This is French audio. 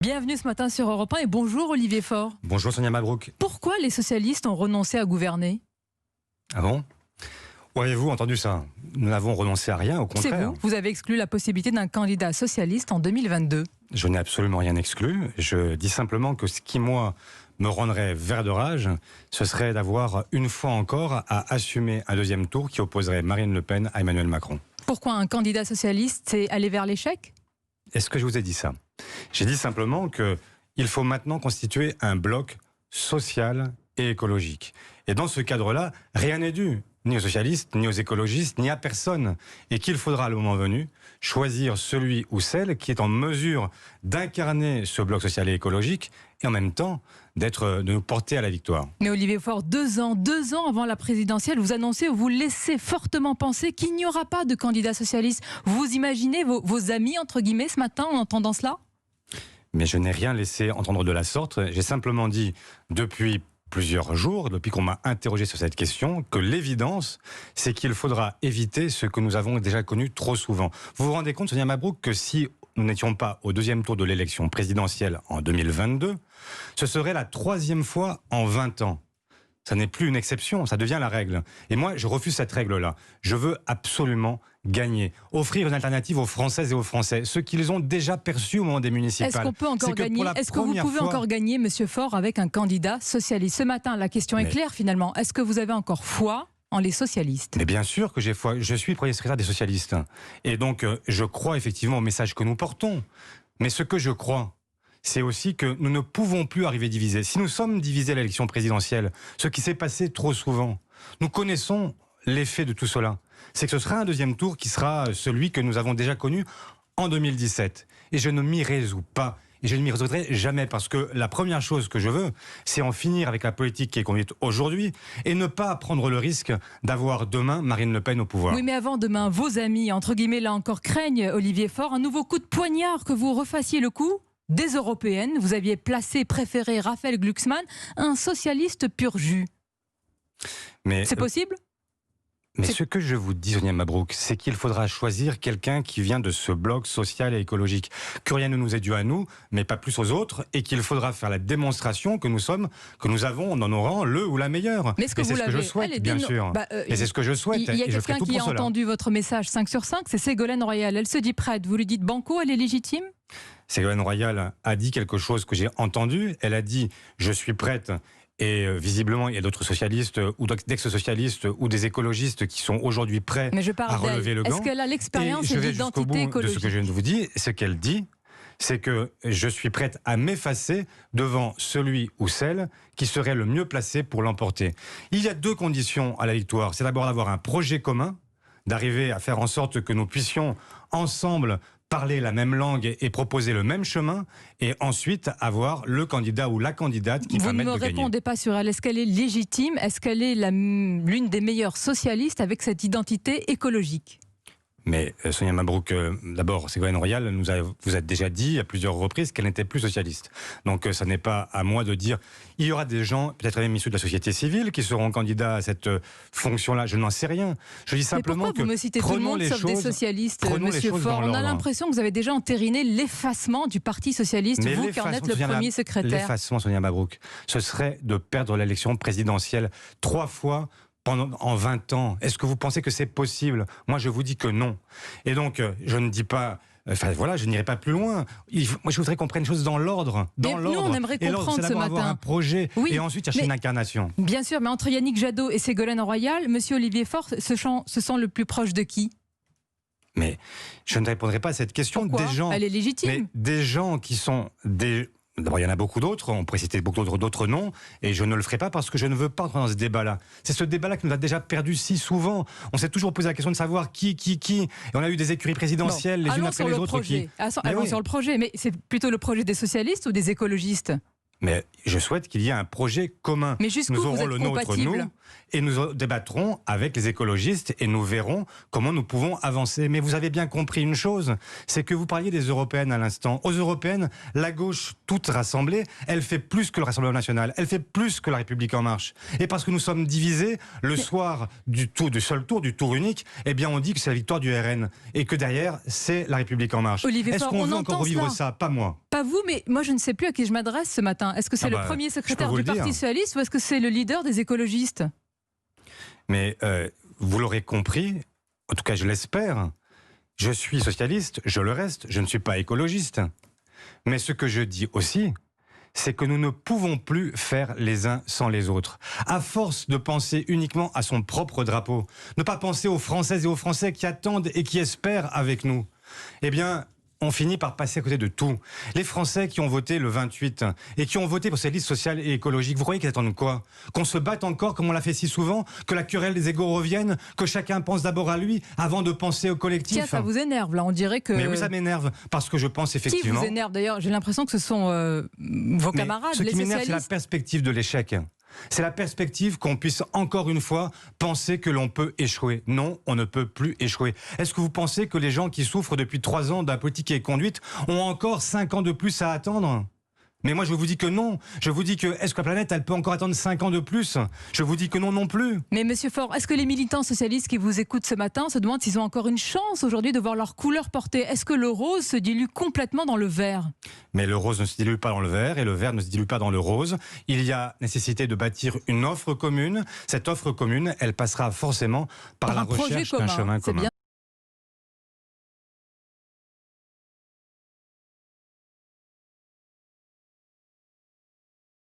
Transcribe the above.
Bienvenue ce matin sur Europe 1 et bonjour Olivier Faure. Bonjour Sonia Mabrouk. Pourquoi les socialistes ont renoncé à gouverner? Ah bon? Où avez-vous entendu ça? Nous n'avons renoncé à rien, au C'est contraire. vous avez exclu la possibilité d'un candidat socialiste en 2022. Je n'ai absolument rien exclu. Je dis simplement que ce qui, moi, me rendrait vert de rage, ce serait d'avoir une fois encore à assumer un deuxième tour qui opposerait Marine Le Pen à Emmanuel Macron. Pourquoi un candidat socialiste, c'est aller vers l'échec? Est-ce que je vous ai dit ça? J'ai dit simplement qu'il faut maintenant constituer un bloc social et écologique. Et dans ce cadre-là, rien n'est dû, ni aux socialistes, ni aux écologistes, ni à personne. Et qu'il faudra, le moment venu, choisir celui ou celle qui est en mesure d'incarner ce bloc social et écologique et en même temps de nous porter à la victoire. Mais Olivier Faure, 2 ans avant la présidentielle, vous annoncez ou vous laissez fortement penser qu'il n'y aura pas de candidat socialiste. Vous imaginez vos amis, entre guillemets, ce matin en entendant cela? Mais je n'ai rien laissé entendre de la sorte. J'ai simplement dit depuis plusieurs jours, depuis qu'on m'a interrogé sur cette question, que l'évidence, c'est qu'il faudra éviter ce que nous avons déjà connu trop souvent. Vous vous rendez compte, Sonia Mabrouk, que si nous n'étions pas au deuxième tour de l'élection présidentielle en 2022, ce serait la 3e fois en 20 ans. Ça n'est plus une exception, ça devient la règle. Et moi, je refuse cette règle-là. Je veux absolument gagner. Offrir une alternative aux Françaises et aux Français, ce qu'ils ont déjà perçu au moment des municipales. Est-ce qu'on peut encore gagner? Est-ce que vous pouvez encore gagner, Monsieur Faure, avec un candidat socialiste? Ce matin, la question est claire finalement. Est-ce que vous avez encore foi en les socialistes? Mais bien sûr que j'ai foi. Je suis premier secrétaire des socialistes. Et donc, je crois effectivement au message que nous portons. Mais ce que je crois, c'est aussi que nous ne pouvons plus arriver divisés. Si nous sommes divisés à l'élection présidentielle, ce qui s'est passé trop souvent, nous connaissons l'effet de tout cela. C'est que ce sera un deuxième tour qui sera celui que nous avons déjà connu en 2017. Et je ne m'y résous pas. Et je ne m'y résoudrai jamais parce que la première chose que je veux, c'est en finir avec la politique qui est conduite aujourd'hui et ne pas prendre le risque d'avoir demain Marine Le Pen au pouvoir. Oui, mais avant demain, vos amis, entre guillemets, là encore, craignent, Olivier Faure, un nouveau coup de poignard, que vous refassiez le coup des européennes. Vous aviez préféré Raphaël Glucksmann, un socialiste pur jus. C'est possible? Mais ce que je vous dis, Sonia Mabrouk, c'est qu'il faudra choisir quelqu'un qui vient de ce bloc social et écologique. Que rien ne nous est dû à nous, mais pas plus aux autres, et qu'il faudra faire la démonstration que nous avons dans nos rangs le ou la meilleure. Mais est-ce que c'est ce que je souhaite, bien sûr. Et c'est ce que je souhaite. Il y a quelqu'un qui a entendu votre message 5 sur 5, c'est Ségolène Royal. Elle se dit prête. Vous lui dites banco, elle est légitime? Ségolène Royal a dit quelque chose que j'ai entendu. Elle a dit « je suis prête ». Et visiblement, il y a d'autres socialistes ou d'ex-socialistes ou des écologistes qui sont aujourd'hui prêts à relever le gant. Est-ce qu'elle a l'expérience et l'identité écologique? De ce que je viens de vous dire, ce qu'elle dit, c'est que je suis prête à m'effacer devant celui ou celle qui serait le mieux placé pour l'emporter. Il y a 2 conditions à la victoire. C'est d'abord d'avoir un projet commun, d'arriver à faire en sorte que nous puissions ensemble parler la même langue et proposer le même chemin, et ensuite avoir le candidat ou la candidate qui permette de gagner. Vous ne me répondez pas sur elle. Est-ce qu'elle est légitime? Est-ce qu'elle est l'une des meilleures socialistes avec cette identité écologique? Mais Sonia Mabrouk, d'abord, Ségolène Royal vous a déjà dit à plusieurs reprises qu'elle n'était plus socialiste. Donc ça n'est pas à moi de dire. Il y aura des gens, peut-être même issus de la société civile, qui seront candidats à cette fonction-là. Je n'en sais rien. Je dis simplement que vous me citez tout le monde sauf des socialistes, Monsieur Faure? On a l'impression que vous avez déjà entériné l'effacement du Parti socialiste, vous qui en êtes le premier secrétaire. L'effacement, Sonia Mabrouk, ce serait de perdre l'élection présidentielle 3 fois en 20 ans. Est-ce que vous pensez que c'est possible? Moi, je vous dis que non. Et donc, je ne dis pas... Enfin voilà, je n'irai pas plus loin. Moi, je voudrais qu'on prenne les choses dans l'ordre. Nous, on aimerait comprendre ce matin. Avoir un projet et ensuite chercher une incarnation. Bien sûr, mais entre Yannick Jadot et Ségolène Royal, Monsieur Olivier Faure se sent le plus proche de qui? Mais je ne répondrai pas à cette question. Pourquoi? Elle est légitime. Mais des gens qui sont des... D'abord, il y en a beaucoup d'autres, on pourrait citer beaucoup d'autres noms, et je ne le ferai pas parce que je ne veux pas entrer dans ce débat-là. C'est ce débat-là qui nous a déjà perdu si souvent. On s'est toujours posé la question de savoir qui. Et on a eu des écuries présidentielles, les unes après les autres. Allons sur le projet, mais c'est plutôt le projet des socialistes ou des écologistes? Mais je souhaite qu'il y ait un projet commun. Mais jusqu'où nous vous aurons êtes le nôtre, compatible nous, et nous débattrons avec les écologistes et nous verrons comment nous pouvons avancer. Mais vous avez bien compris une chose, c'est que vous parliez des européennes à l'instant. Aux européennes, la gauche toute rassemblée, elle fait plus que le Rassemblement national, elle fait plus que la République en marche. Et parce que nous sommes divisés, le soir du seul tour, du tour unique, eh bien on dit que c'est la victoire du RN et que derrière, c'est la République en marche. Olivier Est-ce Faure, qu'on on veut entend encore revivre cela. ça? Pas moi. Pas vous, mais moi je ne sais plus à qui je m'adresse ce matin. Est-ce que c'est le premier secrétaire du Parti socialiste ou est-ce que c'est le leader des écologistes? Mais vous l'aurez compris, en tout cas je l'espère, je suis socialiste, je le reste, je ne suis pas écologiste. Mais ce que je dis aussi, c'est que nous ne pouvons plus faire les uns sans les autres. À force de penser uniquement à son propre drapeau, ne pas penser aux Françaises et aux Français qui attendent et qui espèrent avec nous, eh bien, on finit par passer à côté de tout. Les Français qui ont voté le 28 et qui ont voté pour ces listes sociales et écologiques, vous croyez qu'ils attendent quoi? Qu'on se batte encore comme on l'a fait si souvent? Que la querelle des égos revienne? Que chacun pense d'abord à lui avant de penser au collectif? Tiens, ça vous énerve là, on dirait que... Mais oui, ça m'énerve, parce que je pense effectivement... Qui vous énerve d'ailleurs? J'ai l'impression que ce sont vos camarades, ce les qui m'énerve, socialistes. c'est la perspective de l'échec. C'est la perspective qu'on puisse encore une fois penser que l'on peut échouer. Non, on ne peut plus échouer. Est-ce que vous pensez que les gens qui souffrent depuis 3 ans d'un politique et conduite ont encore 5 ans de plus à attendre? Mais moi je vous dis que non. Je vous dis que est-ce que la planète elle peut encore attendre 5 ans de plus? Je vous dis que non non plus. Mais Monsieur Faure, est-ce que les militants socialistes qui vous écoutent ce matin se demandent s'ils ont encore une chance aujourd'hui de voir leur couleur portée? Est-ce que le rose se dilue complètement dans le vert? Mais le rose ne se dilue pas dans le vert et le vert ne se dilue pas dans le rose. Il y a nécessité de bâtir une offre commune. Cette offre commune, elle passera forcément par la recherche d'un chemin commun.